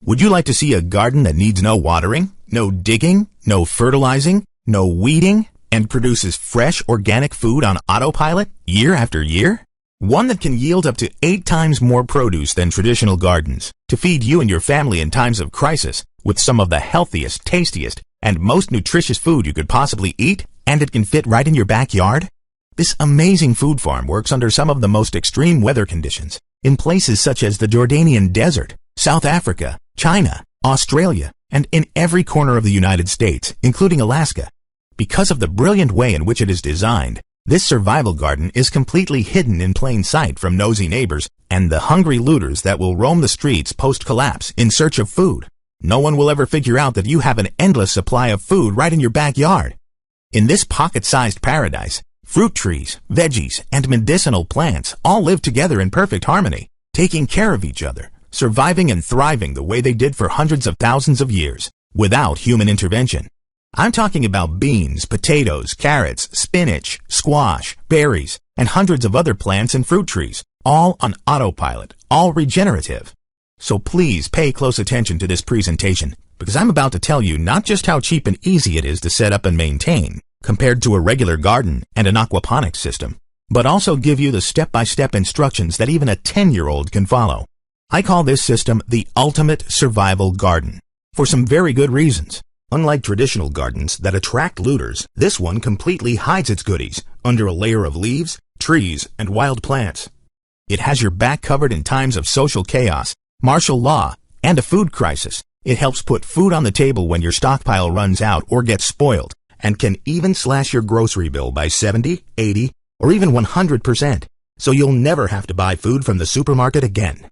Would you like to see a garden that needs no watering, no digging, no fertilizing, no weeding, and produces fresh organic food on autopilot year after year? One that can yield up to 8 times more produce than traditional gardens to feed you and your family in times of crisis with some of the healthiest, tastiest, and most nutritious food you could possibly eat, and it can fit right in your backyard? This amazing food farm works under some of the most extreme weather conditions in places such as the Jordanian Desert, South Africa, China, Australia, and in every corner of the United States, including Alaska. Because of the brilliant way in which it is designed, this survival garden is completely hidden in plain sight from nosy neighbors and the hungry looters that will roam the streets post-collapse in search of food. No one will ever figure out that you have an endless supply of food right in your backyard. In this pocket-sized paradise, fruit trees, veggies, and medicinal plants all live together in perfect harmony, taking care of each other, surviving and thriving the way they did for hundreds of thousands of years, without human intervention. I'm talking about beans, potatoes, carrots, spinach, squash, berries, and hundreds of other plants and fruit trees, all on autopilot, all regenerative. So please pay close attention to this presentation, because I'm about to tell you not just how cheap and easy it is to set up and maintain, compared to a regular garden and an aquaponics system, but also give you the step-by-step instructions that even a 10-year-old can follow. I call this system the ultimate survival garden, for some very good reasons. Unlike traditional gardens that attract looters, this one completely hides its goodies under a layer of leaves, trees, and wild plants. It has your back covered in times of social chaos, martial law, and a food crisis. It helps put food on the table when your stockpile runs out or gets spoiled, and can even slash your grocery bill by 70, 80, or even 100%, so you'll never have to buy food from the supermarket again.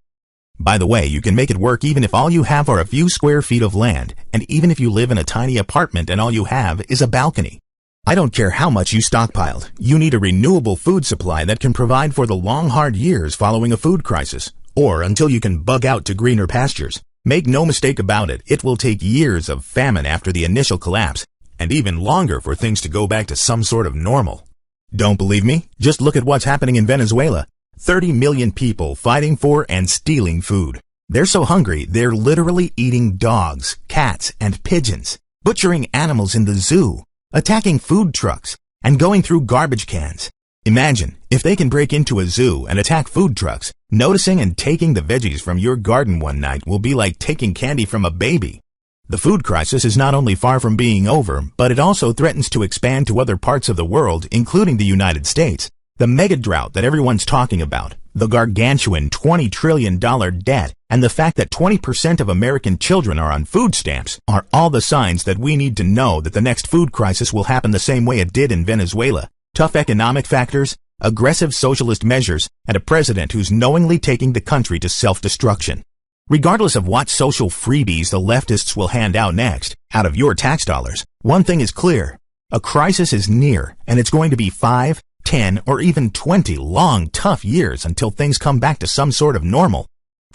By the way, you can make it work even if all you have are a few square feet of land, and even if you live in a tiny apartment and all you have is a balcony. I don't care how much you stockpiled, you need a renewable food supply that can provide for the long, hard years following a food crisis, or until you can bug out to greener pastures. Make no mistake about it, it will take years of famine after the initial collapse, and even longer for things to go back to some sort of normal. Don't believe me? Just look at what's happening in Venezuela. 30 million people fighting for and stealing food. They're so hungry, they're literally eating dogs, cats, and pigeons, butchering animals in the zoo, attacking food trucks, and going through garbage cans. Imagine, if they can break into a zoo and attack food trucks, noticing and taking the veggies from your garden one night will be like taking candy from a baby. The food crisis is not only far from being over, but it also threatens to expand to other parts of the world, including the United States. The mega drought that everyone's talking about, the gargantuan $20 trillion debt, and the fact that 20% of American children are on food stamps are all the signs that we need to know that the next food crisis will happen the same way it did in Venezuela. Tough economic factors, aggressive socialist measures, and a president who's knowingly taking the country to self-destruction. Regardless of what social freebies the leftists will hand out next, out of your tax dollars, one thing is clear. A crisis is near, and it's going to be 5, 10, or even 20 long, tough years until things come back to some sort of normal.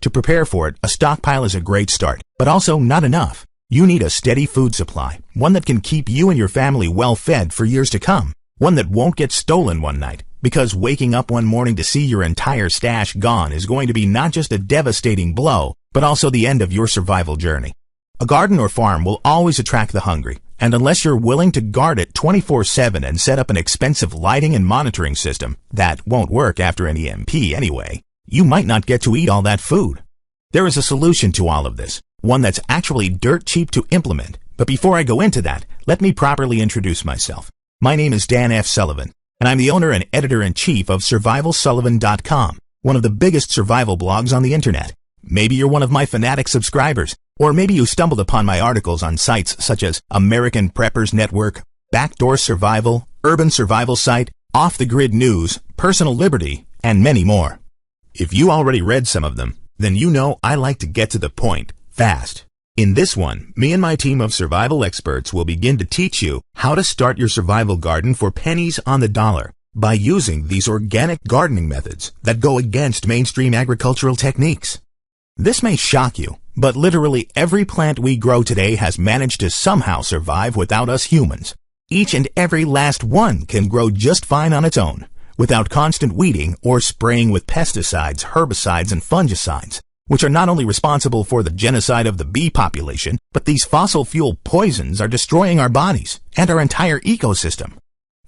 To prepare for it, a stockpile is a great start, but also not enough. You need a steady food supply, one that can keep you and your family well fed for years to come, one that won't get stolen one night, because waking up one morning to see your entire stash gone is going to be not just a devastating blow, but also the end of your survival journey. A garden or farm will always attract the hungry, and unless you're willing to guard it 24/7 and set up an expensive lighting and monitoring system that won't work after an EMP anyway, you might not get to eat all that food. There is a solution to all of this, one that's actually dirt cheap to implement. But before I go into that, let me properly introduce myself. My name is Dan F. Sullivan, and I'm the owner and editor-in-chief of SurvivalSullivan.com, one of the biggest survival blogs on the internet. Maybe you're one of my fanatic subscribers, or maybe you stumbled upon my articles on sites such as American Preppers Network, Backdoor Survival, Urban Survival Site, Off the Grid News, Personal Liberty, and many more. If you already read some of them, then you know I like to get to the point, fast. In this one, me and my team of survival experts will begin to teach you how to start your survival garden for pennies on the dollar by using these organic gardening methods that go against mainstream agricultural techniques. This may shock you, but literally every plant we grow today has managed to somehow survive without us humans. Each and every last one can grow just fine on its own, without constant weeding or spraying with pesticides, herbicides, and fungicides. which are not only responsible for the genocide of the bee population, but these fossil fuel poisons are destroying our bodies and our entire ecosystem.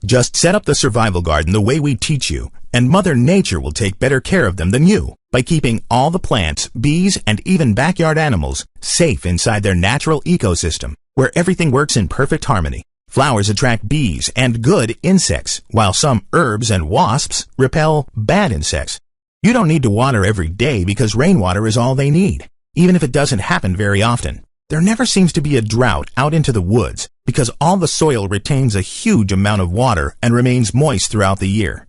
Just set up the survival garden the way we teach you, and Mother Nature will take better care of them than you by keeping all the plants, bees, and even backyard animals safe inside their natural ecosystem, where everything works in perfect harmony. Flowers attract bees and good insects, while some herbs and wasps repel bad insects. You don't need to water every day because rainwater is all they need, even if it doesn't happen very often. There never seems to be a drought out into the woods because all the soil retains a huge amount of water and remains moist throughout the year.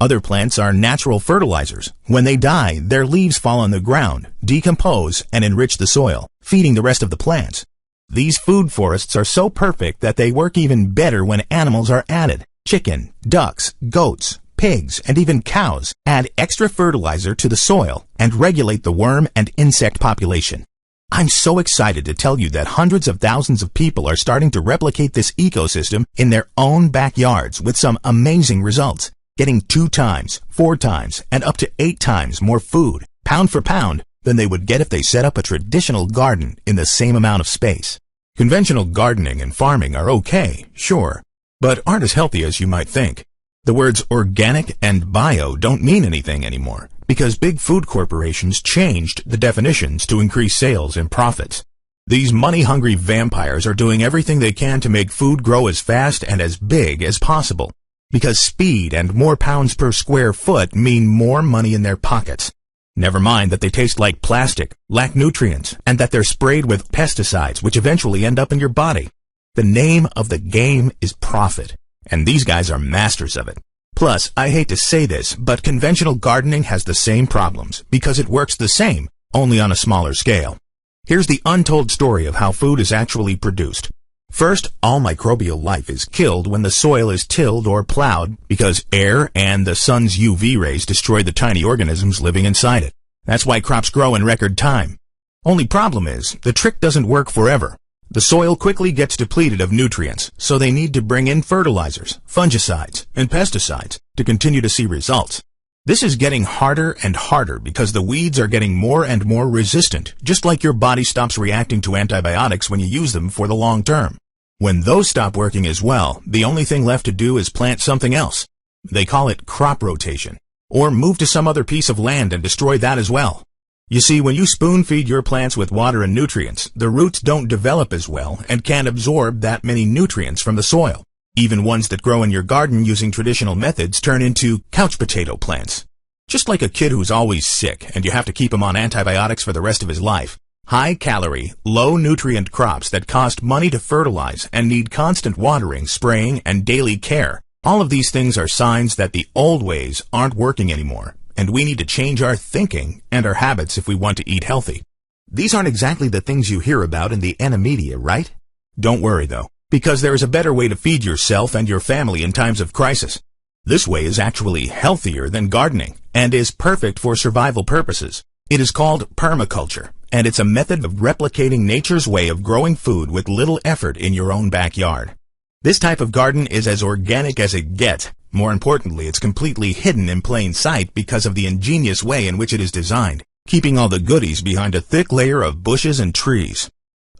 Other plants are natural fertilizers. When they die, their leaves fall on the ground, decompose, and enrich the soil, feeding the rest of the plants. These food forests are so perfect that they work even better when animals are added. Chicken, ducks, goats, pigs, and even cows add extra fertilizer to the soil and regulate the worm and insect population. I'm so excited to tell you that hundreds of thousands of people are starting to replicate this ecosystem in their own backyards with some amazing results, getting 2 times, 4 times, and up to 8 times more food, pound for pound, than they would get if they set up a traditional garden in the same amount of space. Conventional gardening and farming are okay, sure, but aren't as healthy as you might think. The words organic and bio don't mean anything anymore, because big food corporations changed the definitions to increase sales and profits. These money-hungry vampires are doing everything they can to make food grow as fast and as big as possible, because speed and more pounds per square foot mean more money in their pockets. Never mind that they taste like plastic, lack nutrients, and that they're sprayed with pesticides which eventually end up in your body. The name of the game is profit, and these guys are masters of it. Plus, I hate to say this, but conventional gardening has the same problems because it works the same, only on a smaller scale. Here's the untold story of how food is actually produced. First, all microbial life is killed when the soil is tilled or plowed because air and the sun's UV rays destroy the tiny organisms living inside it. That's why crops grow in record time. Only problem is, the trick doesn't work forever. The soil quickly gets depleted of nutrients, so they need to bring in fertilizers, fungicides, and pesticides to continue to see results. This is getting harder and harder because the weeds are getting more and more resistant, just like your body stops reacting to antibiotics when you use them for the long term. When those stop working as well, the only thing left to do is plant something else. They call it crop rotation, or move to some other piece of land and destroy that as well. You see, when you spoon-feed your plants with water and nutrients, the roots don't develop as well and can't absorb that many nutrients from the soil. Even ones that grow in your garden using traditional methods turn into couch potato plants. Just like a kid who's always sick and you have to keep him on antibiotics for the rest of his life. High-calorie, low-nutrient crops that cost money to fertilize and need constant watering, spraying, and daily care. All of these things are signs that the old ways aren't working anymore, and we need to change our thinking and our habits if we want to eat healthy. These aren't exactly the things you hear about in the media, right? Don't worry, though, because there is a better way to feed yourself and your family in times of crisis. This way is actually healthier than gardening and is perfect for survival purposes. It is called permaculture, and it's a method of replicating nature's way of growing food with little effort in your own backyard. This type of garden is as organic as it gets. More importantly, it's completely hidden in plain sight because of the ingenious way in which it is designed, keeping all the goodies behind a thick layer of bushes and trees.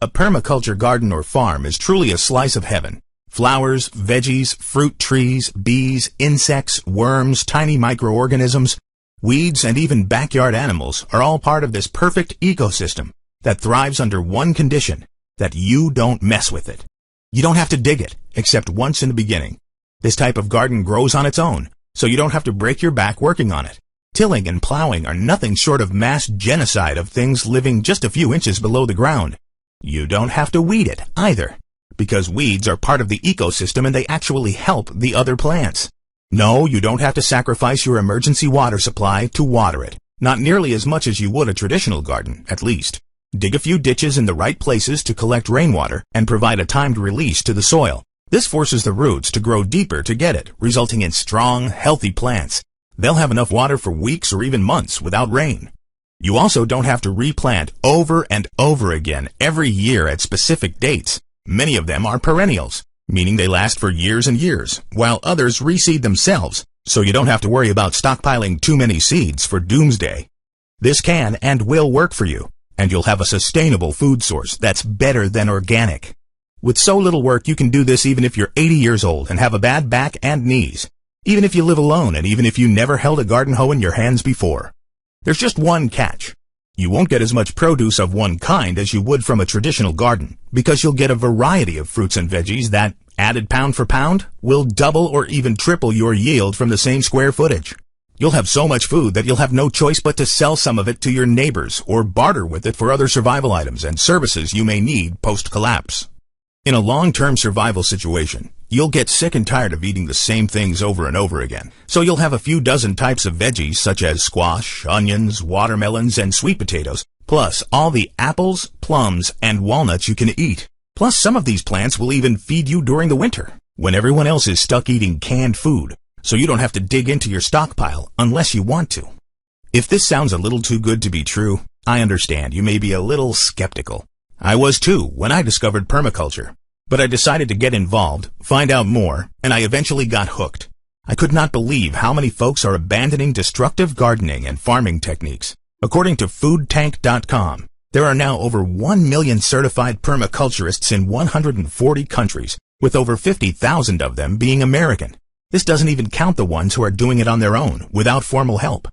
A permaculture garden or farm is truly a slice of heaven. Flowers, veggies, fruit trees, bees, insects, worms, tiny microorganisms, weeds, and even backyard animals are all part of this perfect ecosystem that thrives under one condition, that you don't mess with it. You don't have to dig it, except once in the beginning. This type of garden grows on its own, so you don't have to break your back working on it. Tilling and plowing are nothing short of mass genocide of things living just a few inches below the ground. You don't have to weed it, either, because weeds are part of the ecosystem and they actually help the other plants. No, you don't have to sacrifice your emergency water supply to water it. Not nearly as much as you would a traditional garden, at least. Dig a few ditches in the right places to collect rainwater and provide a timed release to the soil. This forces the roots to grow deeper to get it, resulting in strong, healthy plants. They'll have enough water for weeks or even months without rain. You also don't have to replant over and over again every year at specific dates. Many of them are perennials, meaning they last for years and years, while others reseed themselves, so you don't have to worry about stockpiling too many seeds for doomsday. This can and will work for you, and you'll have a sustainable food source that's better than organic. With so little work, you can do this even if you're 80 years old and have a bad back and knees, even if you live alone and even if you never held a garden hoe in your hands before. There's just one catch. You won't get as much produce of one kind as you would from a traditional garden, because you'll get a variety of fruits and veggies that, added pound for pound, will double or even triple your yield from the same square footage. You'll have so much food that you'll have no choice but to sell some of it to your neighbors or barter with it for other survival items and services you may need post-collapse. In a long-term survival situation, you'll get sick and tired of eating the same things over and over again. So you'll have a few dozen types of veggies such as squash, onions, watermelons, and sweet potatoes, plus all the apples, plums, and walnuts you can eat. Plus some of these plants will even feed you during the winter, when everyone else is stuck eating canned food, so you don't have to dig into your stockpile unless you want to. If this sounds a little too good to be true, I understand you may be a little skeptical. I was too when I discovered permaculture. But I decided to get involved, find out more, and I eventually got hooked. I could not believe how many folks are abandoning destructive gardening and farming techniques. According to foodtank.com, there are now over 1 million certified permaculturists in 140 countries, with over 50,000 of them being American. This doesn't even count the ones who are doing it on their own, without formal help.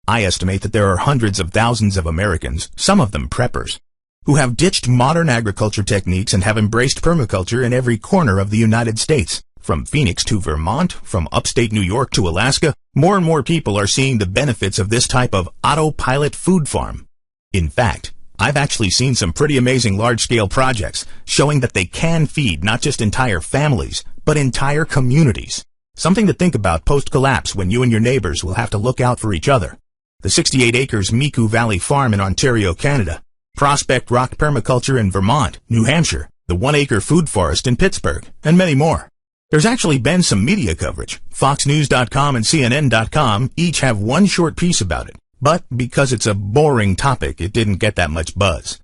I estimate that there are hundreds of thousands of Americans, some of them preppers, who have ditched modern agriculture techniques and have embraced permaculture in every corner of the United States. From Phoenix to Vermont, from upstate New York to Alaska, more and more people are seeing the benefits of this type of autopilot food farm. In fact, I've actually seen some pretty amazing large-scale projects showing that they can feed not just entire families, but entire communities. Something to think about post-collapse when you and your neighbors will have to look out for each other. The 68 acres Miku Valley Farm in Ontario, Canada, Prospect Rock Permaculture in Vermont, New Hampshire, the 1-acre food forest in Pittsburgh, and many more. There's actually been some media coverage. FoxNews.com and CNN.com each have one short piece about it, but because it's a boring topic, it didn't get that much buzz.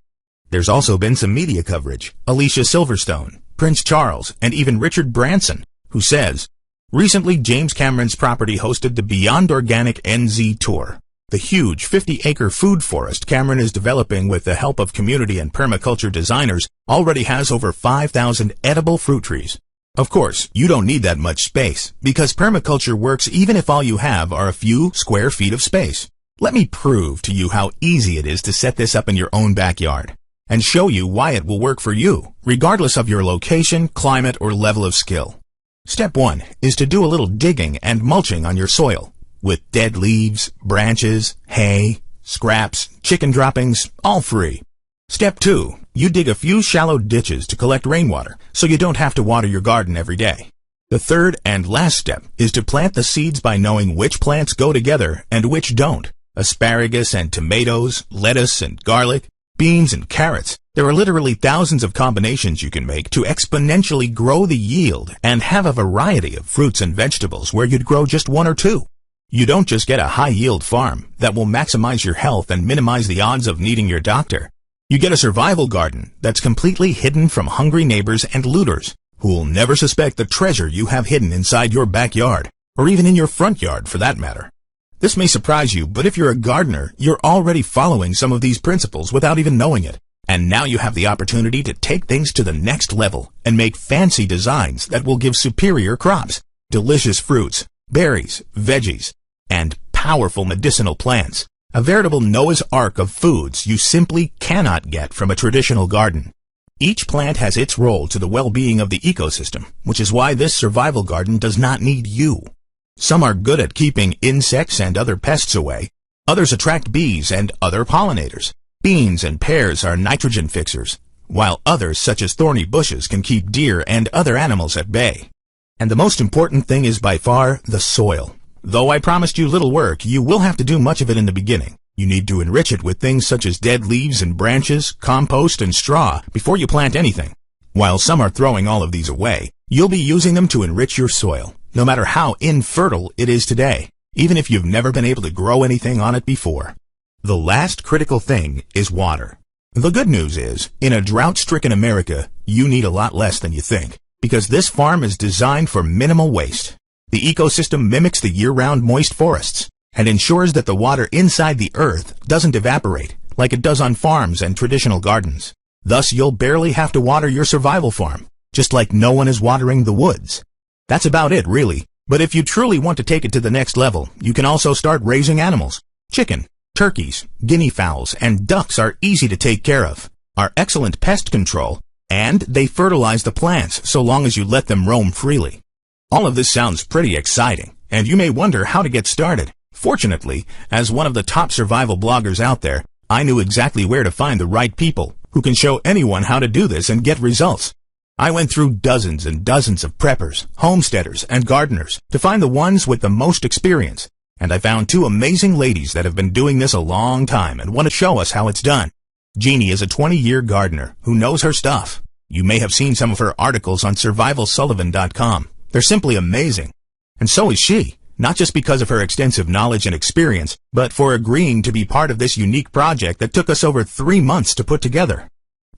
There's also been some media coverage. Alicia Silverstone, Prince Charles, and even Richard Branson, who says, recently James Cameron's property hosted the Beyond Organic NZ Tour. The huge 50-acre food forest Cameron is developing with the help of community and permaculture designers already has over 5,000 edible fruit trees. Of course, you don't need that much space, because permaculture works even if all you have are a few square feet of space. Let me prove to you how easy it is to set this up in your own backyard, and show you why it will work for you, regardless of your location, climate, or level of skill. Step 1 is to do a little digging and mulching on your soil, with dead leaves, branches, hay, scraps, chicken droppings, all free. Step 2, you dig a few shallow ditches to collect rainwater, so you don't have to water your garden every day. The third and last step is to plant the seeds by knowing which plants go together and which don't. Asparagus and tomatoes, lettuce and garlic, beans and carrots. There are literally thousands of combinations you can make to exponentially grow the yield and have a variety of fruits and vegetables where you'd grow just 1 or 2. You don't just get a high-yield farm that will maximize your health and minimize the odds of needing your doctor. You get a survival garden that's completely hidden from hungry neighbors and looters who will never suspect the treasure you have hidden inside your backyard, or even in your front yard for that matter. This may surprise you, but if you're a gardener, you're already following some of these principles without even knowing it. And now you have the opportunity to take things to the next level and make fancy designs that will give superior crops, delicious fruits, berries, veggies, and powerful medicinal plants. A veritable Noah's Ark of foods you simply cannot get from a traditional garden. Each plant has its role to the well-being of the ecosystem, which is why this survival garden does not need you. Some are good at keeping insects and other pests away. Others attract bees and other pollinators. Beans and pears are nitrogen fixers, while others, such as thorny bushes, can keep deer and other animals at bay. And the most important thing is by far the soil. Though I promised you little work, you will have to do much of it in the beginning. You need to enrich it with things such as dead leaves and branches, compost, and straw before you plant anything. While some are throwing all of these away, you'll be using them to enrich your soil, no matter how infertile it is today, even if you've never been able to grow anything on it before. The last critical thing is water. The good news is, in a drought-stricken America, you need a lot less than you think, because this farm is designed for minimal waste. The ecosystem mimics the year-round moist forests, and ensures that the water inside the earth doesn't evaporate like it does on farms and traditional gardens. Thus, you'll barely have to water your survival farm, just like no one is watering the woods. That's about it, really. But if you truly want to take it to the next level, you can also start raising animals. Chicken, turkeys, guinea fowls, and ducks are easy to take care of, are excellent pest control, and they fertilize the plants so long as you let them roam freely. All of this sounds pretty exciting, and you may wonder how to get started. Fortunately, as one of the top survival bloggers out there, I knew exactly where to find the right people who can show anyone how to do this and get results. I went through dozens and dozens of preppers, homesteaders, and gardeners to find the ones with the most experience, and I found two amazing ladies that have been doing this a long time and want to show us how it's done. Jeannie is a 20-year gardener who knows her stuff. You may have seen some of her articles on survivalsullivan.com. They're simply amazing. And so is she, not just because of her extensive knowledge and experience, but for agreeing to be part of this unique project that took us over 3 months to put together.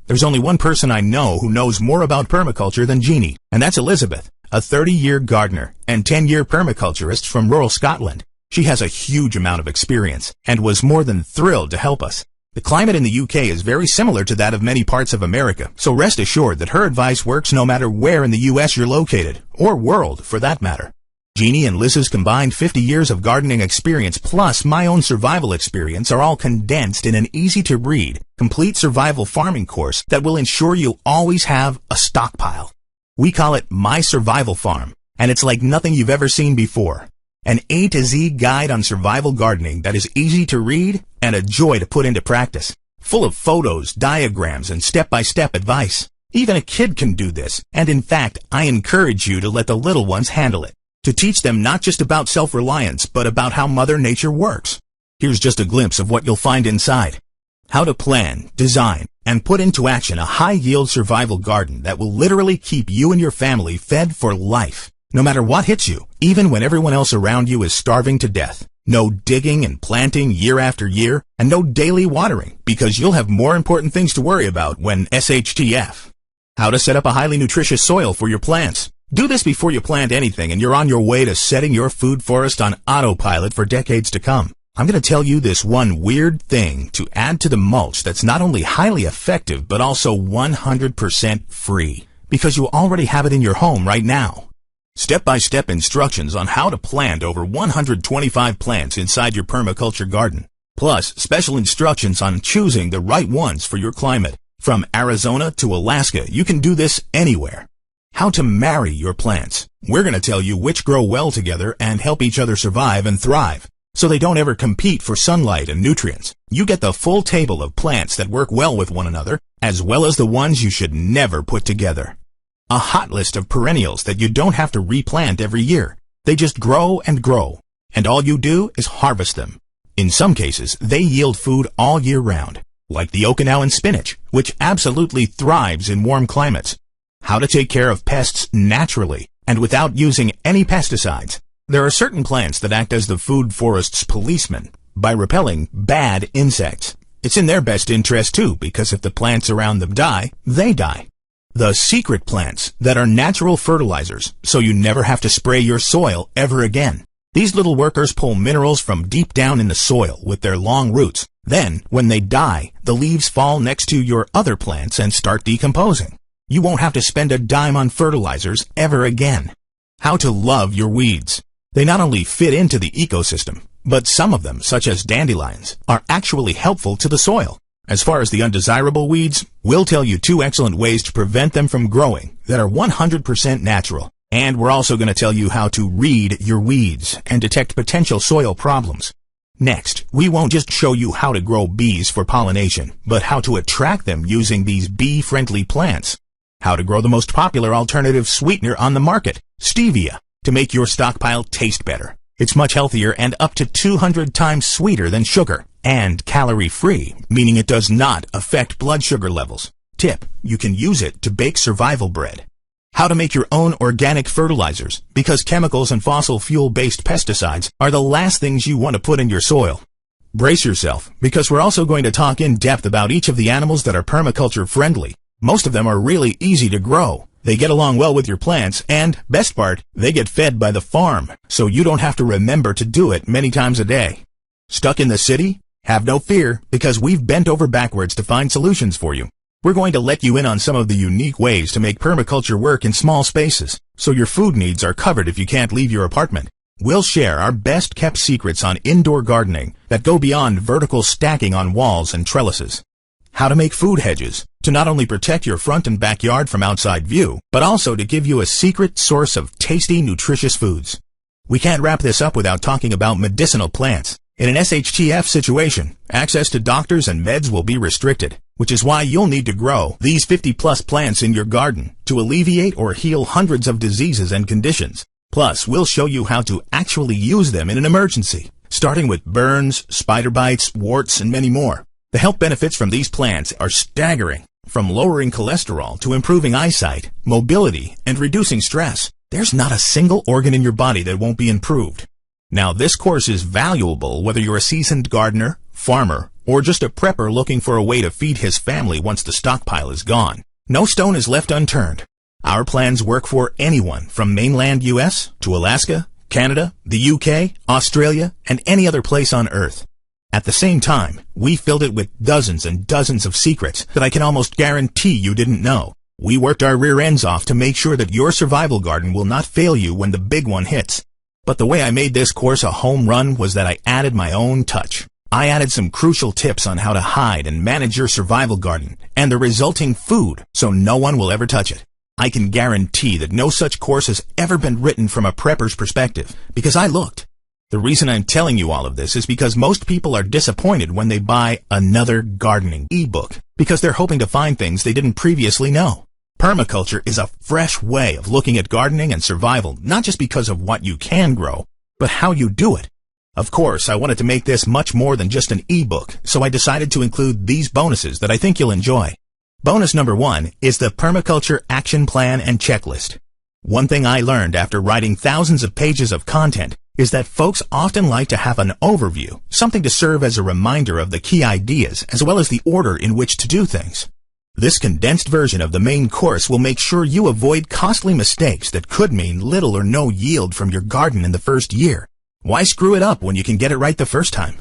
There's only one person I know who knows more about permaculture than Jeannie, and that's Elizabeth, a 30-year gardener and 10-year permaculturist from rural Scotland. She has a huge amount of experience and was more than thrilled to help us. The climate in the UK is very similar to that of many parts of America, so rest assured that her advice works no matter where in the US you're located, or world for that matter. Jeannie and Liz's combined 50 years of gardening experience plus my own survival experience are all condensed in an easy-to-read, complete survival farming course that will ensure you'll always have a stockpile. We call it My Survival Farm, and it's like nothing you've ever seen before. An A to Z guide on survival gardening that is easy to read and a joy to put into practice, full of photos, diagrams, and step-by-step advice. Even a kid can do this, and in fact, I encourage you to let the little ones handle it, to teach them not just about self-reliance, but about how Mother Nature works. Here's just a glimpse of what you'll find inside. How to plan, design, and put into action a high-yield survival garden that will literally keep you and your family fed for life, no matter what hits you, even when everyone else around you is starving to death. No digging and planting year after year, and no daily watering, because you'll have more important things to worry about when SHTF. How to set up a highly nutritious soil for your plants. Do this before you plant anything and you're on your way to setting your food forest on autopilot for decades to come. I'm going to tell you this one weird thing to add to the mulch that's not only highly effective but also 100% free, because you already have it in your home right now. Step-by-step instructions on how to plant over 125 plants inside your permaculture garden, plus special instructions on choosing the right ones for your climate. From Arizona to Alaska, you can do this anywhere. How to marry your plants. We're going to tell you which grow well together and help each other survive and thrive, so they don't ever compete for sunlight and nutrients. You get the full table of plants that work well with one another, as well as the ones you should never put together. A hot list of perennials that you don't have to replant every year. They just grow and grow, and all you do is harvest them. In some cases, they yield food all year round, like the Okinawan spinach, which absolutely thrives in warm climates. How to take care of pests naturally and without using any pesticides. There are certain plants that act as the food forest's policemen by repelling bad insects. It's in their best interest too, because if the plants around them die, they die. The secret plants that are natural fertilizers, so you never have to spray your soil ever again. These little workers pull minerals from deep down in the soil with their long roots. Then, when they die, the leaves fall next to your other plants and start decomposing. You won't have to spend a dime on fertilizers ever again. How to love your weeds. They not only fit into the ecosystem, but some of them, such as dandelions, are actually helpful to the soil. As far as the undesirable weeds, we'll tell you 2 excellent ways to prevent them from growing that are 100% natural. And we're also going to tell you how to read your weeds and detect potential soil problems. Next, we won't just show you how to grow bees for pollination, but how to attract them using these bee-friendly plants. How to grow the most popular alternative sweetener on the market, stevia, to make your stockpile taste better. It's much healthier and up to 200 times sweeter than sugar, and calorie-free, meaning it does not affect blood sugar levels. Tip: you can use it to bake survival bread. How to make your own organic fertilizers, because chemicals and fossil fuel-based pesticides are the last things you want to put in your soil. Brace yourself, because we're also going to talk in depth about each of the animals that are permaculture friendly. Most of them are really easy to grow, They get along well with your plants, and, best part, they get fed by the farm, so you don't have to remember to do it many times a day. Stuck in the city? Have no fear, because we've bent over backwards to find solutions for you. We're going to let you in on some of the unique ways to make permaculture work in small spaces, so your food needs are covered if you can't leave your apartment. We'll share our best-kept secrets on indoor gardening that go beyond vertical stacking on walls and trellises. How to make food hedges, to not only protect your front and backyard from outside view, but also to give you a secret source of tasty, nutritious foods. We can't wrap this up without talking about medicinal plants. In an SHTF situation, access to doctors and meds will be restricted, which is why you'll need to grow these 50-plus plants in your garden to alleviate or heal hundreds of diseases and conditions. Plus, we'll show you how to actually use them in an emergency, starting with burns, spider bites, warts, and many more. The health benefits from these plants are staggering, from lowering cholesterol to improving eyesight, mobility, and reducing stress. There's not a single organ in your body that won't be improved. Now, this course is valuable whether you're a seasoned gardener, farmer, or just a prepper looking for a way to feed his family once the stockpile is gone. No stone is left unturned. Our plans work for anyone from mainland US to Alaska, Canada, the UK, Australia, and any other place on Earth. At the same time, we filled it with dozens and dozens of secrets that I can almost guarantee you didn't know. We worked our rear ends off to make sure that your survival garden will not fail you when the big one hits. But the way I made this course a home run was that I added my own touch. I added some crucial tips on how to hide and manage your survival garden and the resulting food so no one will ever touch it. I can guarantee that no such course has ever been written from a prepper's perspective, because I looked. The reason I'm telling you all of this is because most people are disappointed when they buy another gardening ebook, because they're hoping to find things they didn't previously know. Permaculture is a fresh way of looking at gardening and survival, not just because of what you can grow, but how you do it. Of course, I wanted to make this much more than just an ebook, so I decided to include these bonuses that I think you'll enjoy. Bonus number 1 is the Permaculture Action Plan and Checklist. One thing I learned after writing thousands of pages of content is that folks often like to have an overview, something to serve as a reminder of the key ideas as well as the order in which to do things. This condensed version of the main course will make sure you avoid costly mistakes that could mean little or no yield from your garden in the first year. Why screw it up when you can get it right the first time?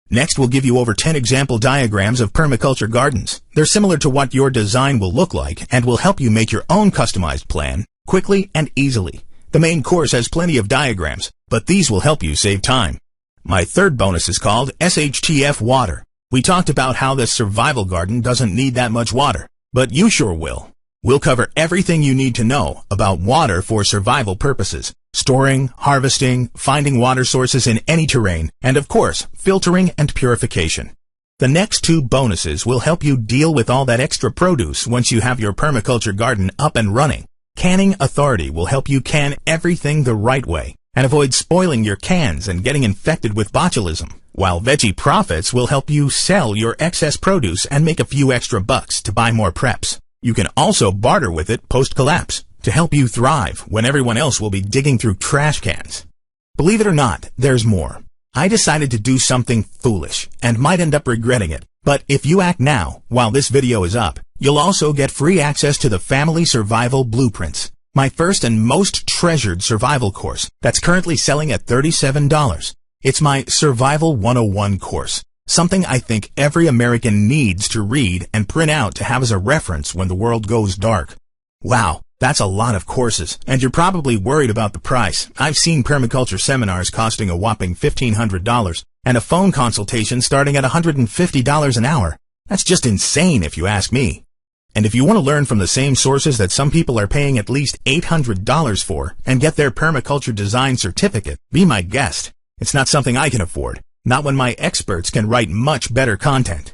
Next, we'll give you over 10 example diagrams of permaculture gardens. They're similar to what your design will look like and will help you make your own customized plan quickly and easily. The main course has plenty of diagrams, but these will help you save time. My third bonus is called SHTF Water. We talked about how the survival garden doesn't need that much water, but you sure will. We'll cover everything you need to know about water for survival purposes: storing, harvesting, finding water sources in any terrain, and of course, filtering and purification. The next 2 bonuses will help you deal with all that extra produce once you have your permaculture garden up and running. Canning Authority will help you can everything the right way and avoid spoiling your cans and getting infected with botulism, while Veggie Profits will help you sell your excess produce and make a few extra bucks to buy more preps. You can also barter with it post-collapse to help you thrive when everyone else will be digging through trash cans. Believe it or not, there's more. I decided to do something foolish and might end up regretting it, but if you act now, while this video is up, you'll also get free access to the Family Survival Blueprints, my first and most treasured survival course that's currently selling at $37. It's my Survival 101 course, something I think every American needs to read and print out to have as a reference when the world goes dark. Wow, that's a lot of courses, and you're probably worried about the price. I've seen permaculture seminars costing a whopping $1,500, and a phone consultation starting at $150 an hour. That's just insane if you ask me. And if you want to learn from the same sources that some people are paying at least $800 for and get their permaculture design certificate, be my guest. It's not something I can afford, not when my experts can write much better content.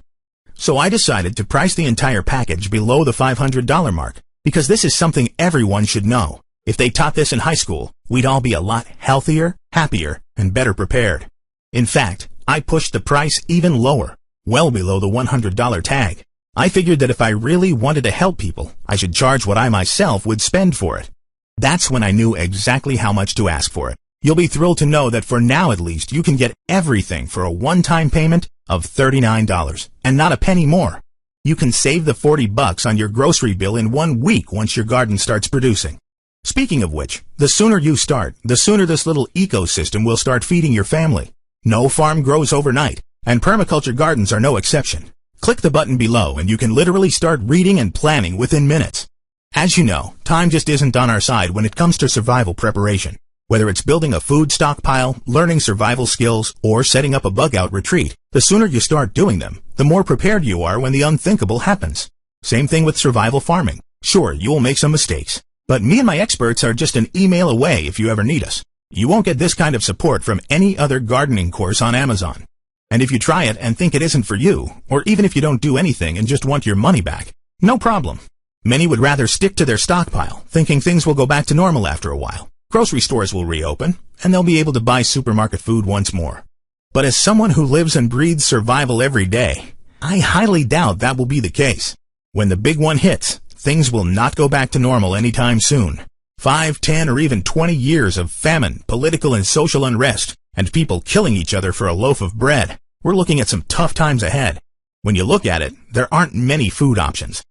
So I decided to price the entire package below the $500 mark, because this is something everyone should know. If they taught this in high school, we'd all be a lot healthier, happier, and better prepared. In fact, I pushed the price even lower, well below the $100 tag. I figured that if I really wanted to help people, I should charge what I myself would spend for it. That's when I knew exactly how much to ask for it. You'll be thrilled to know that for now at least, you can get everything for a one-time payment of $39, and not a penny more. You can save the $40 on your grocery bill in 1 week once your garden starts producing. Speaking of which, the sooner you start, the sooner this little ecosystem will start feeding your family. No farm grows overnight, and permaculture gardens are no exception. Click the button below and you can literally start reading and planning within minutes. As you know, time just isn't on our side when it comes to survival preparation. Whether it's building a food stockpile, learning survival skills, or setting up a bug-out retreat, the sooner you start doing them, the more prepared you are when the unthinkable happens. Same thing with survival farming. Sure, you will make some mistakes, but me and my experts are just an email away if you ever need us. You won't get this kind of support from any other gardening course on Amazon. And if you try it and think it isn't for you, or even if you don't do anything and just want your money back, no problem. Many would rather stick to their stockpile, thinking things will go back to normal after a while. Grocery stores will reopen, and they'll be able to buy supermarket food once more. But as someone who lives and breathes survival every day, I highly doubt that will be the case. When the big one hits, things will not go back to normal anytime soon. 5, 10, or even 20 years of famine, political and social unrest, and people killing each other for a loaf of bread. We're looking at some tough times ahead. When you look at it, there aren't many food options.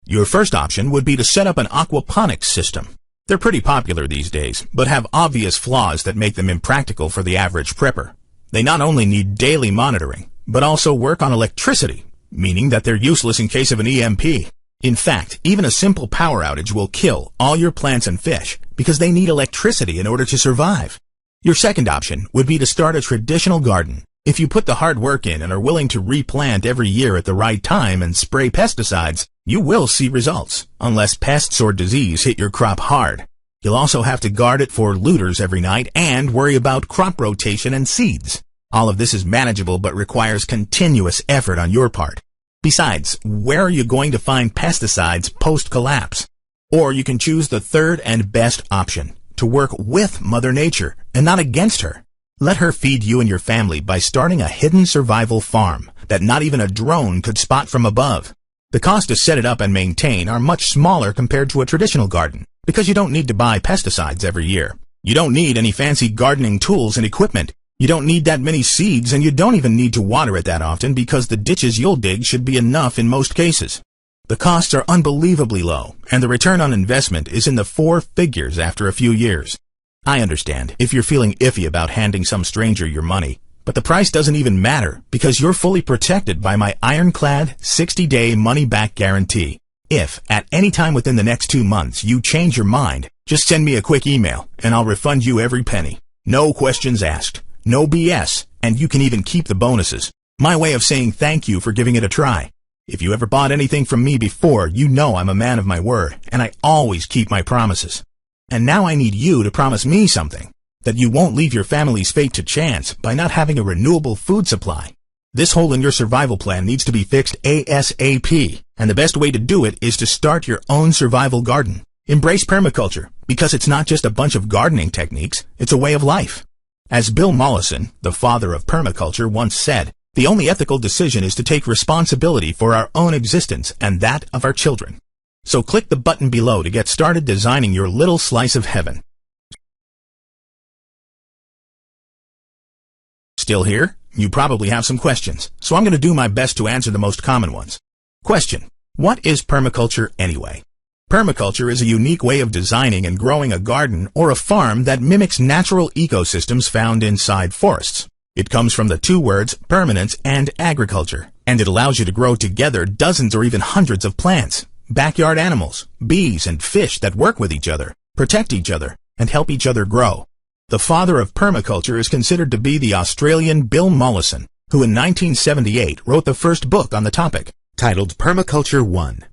Your first option would be to set up an aquaponics system. They're pretty popular these days, but have obvious flaws that make them impractical for the average prepper. They not only need daily monitoring, but also work on electricity, meaning that they're useless in case of an EMP. In fact, even a simple power outage will kill all your plants and fish because they need electricity in order to survive. Your second option would be to start a traditional garden. If you put the hard work in and are willing to replant every year at the right time and spray pesticides, you will see results, unless pests or disease hit your crop hard. You'll also have to guard it for looters every night and worry about crop rotation and seeds. All of this is manageable but requires continuous effort on your part. Besides, where are you going to find pesticides post-collapse? Or you can choose the third and best option, to work with Mother Nature and not against her. Let her feed you and your family by starting a hidden survival farm that not even a drone could spot from above. The cost to set it up and maintain are much smaller compared to a traditional garden, because you don't need to buy pesticides every year. You don't need any fancy gardening tools and equipment. You don't need that many seeds, and you don't even need to water it that often because the ditches you'll dig should be enough in most cases. The costs are unbelievably low, and the return on investment is in the 4 figures after a few years. I understand if you're feeling iffy about handing some stranger your money, but the price doesn't even matter because you're fully protected by my ironclad 60-day money-back guarantee. If, at any time within the next 2 months, you change your mind, just send me a quick email, and I'll refund you every penny. No questions asked, no BS, and you can even keep the bonuses. My way of saying thank you for giving it a try. If you ever bought anything from me before, you know I'm a man of my word, and I always keep my promises. And now I need you to promise me something, that you won't leave your family's fate to chance by not having a renewable food supply. This hole in your survival plan needs to be fixed ASAP, and the best way to do it is to start your own survival garden. Embrace permaculture, because it's not just a bunch of gardening techniques, it's a way of life. As Bill Mollison, the father of permaculture, once said, the only ethical decision is to take responsibility for our own existence and that of our children. So click the button below to get started designing your little slice of heaven. Still here? You probably have some questions, so I'm going to do my best to answer the most common ones. Question: what is permaculture anyway? Permaculture is a unique way of designing and growing a garden or a farm that mimics natural ecosystems found inside forests. It comes from the 2 words permanence and agriculture, and it allows you to grow together dozens or even hundreds of plants, backyard animals, bees, and fish that work with each other, protect each other, and help each other grow. The father of permaculture is considered to be the Australian Bill Mollison, who in 1978 wrote the first book on the topic, titled Permaculture 1.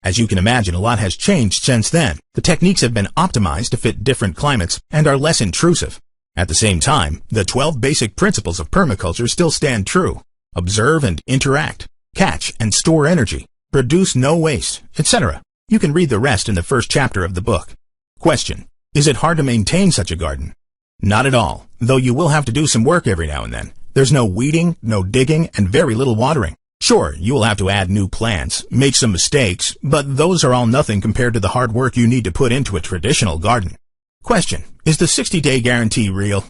As you can imagine, a lot has changed since then. The techniques have been optimized to fit different climates and are less intrusive. At the same time, the 12 basic principles of permaculture still stand true. Observe and interact, catch and store energy, produce no waste, etc. You can read the rest in the first chapter of the book. Question: is it hard to maintain such a garden? Not at all, though you will have to do some work every now and then. There's no weeding, no digging, and very little watering. Sure, you will have to add new plants, make some mistakes, but those are all nothing compared to the hard work you need to put into a traditional garden. Question: is the 60-day guarantee real?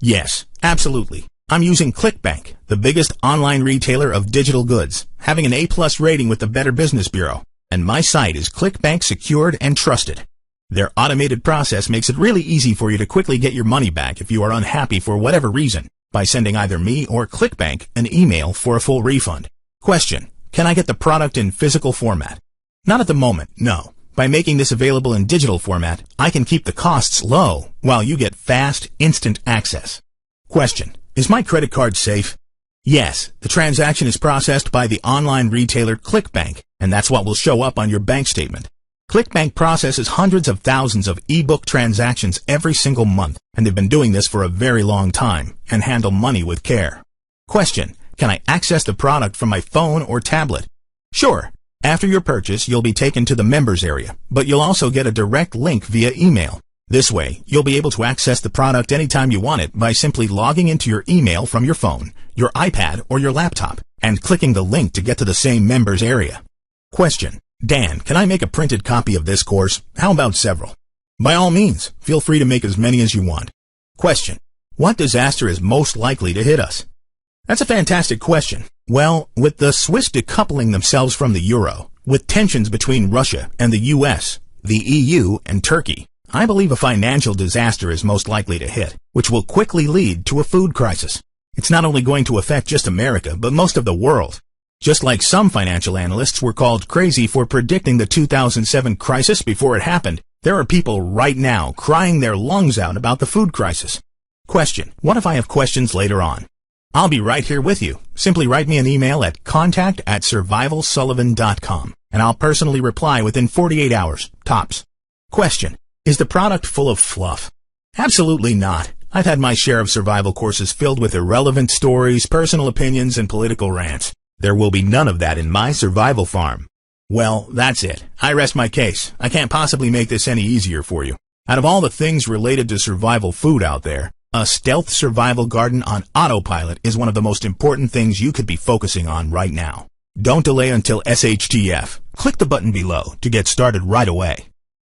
Yes, absolutely. I'm using ClickBank, the biggest online retailer of digital goods, having an A+ rating with the Better Business Bureau, and my site is ClickBank secured and trusted. Their automated process makes it really easy for you to quickly get your money back if you are unhappy for whatever reason by sending either me or ClickBank an email for a full refund. Question: can I get the product in physical format? Not at the moment, no. By making this available in digital format, I can keep the costs low while you get fast, instant access. Question: is my credit card safe? Yes, the transaction is processed by the online retailer ClickBank, and that's what will show up on your bank statement. ClickBank processes hundreds of thousands of e-book transactions every single month, and they've been doing this for a very long time and handle money with care. Question: can I access the product from my phone or tablet? Sure. After your purchase, you'll be taken to the members area, but you'll also get a direct link via email. This way, you'll be able to access the product anytime you want it by simply logging into your email from your phone, your iPad, or your laptop, and clicking the link to get to the same members area. Question: Dan, can I make a printed copy of this course? How about several? By all means, feel free to make as many as you want. Question: what disaster is most likely to hit us? That's a fantastic question. Well, with the Swiss decoupling themselves from the euro, with tensions between Russia and the US, the EU, and Turkey, I believe a financial disaster is most likely to hit, which will quickly lead to a food crisis. It's not only going to affect just America, but most of the world. Just like some financial analysts were called crazy for predicting the 2007 crisis before it happened, there are people right now crying their lungs out about the food crisis. Question: what if I have questions later on? I'll be right here with you. Simply write me an email at contact@survivalsullivan.com, and I'll personally reply within 48 hours, tops. Question: is the product full of fluff? Absolutely not. I've had my share of survival courses filled with irrelevant stories, personal opinions, and political rants. There will be none of that in my survival farm. Well, that's it. I rest my case. I can't possibly make this any easier for you. Out of all the things related to survival food out there, a stealth survival garden on autopilot is one of the most important things you could be focusing on right now. Don't delay until SHTF. Click the button below to get started right away.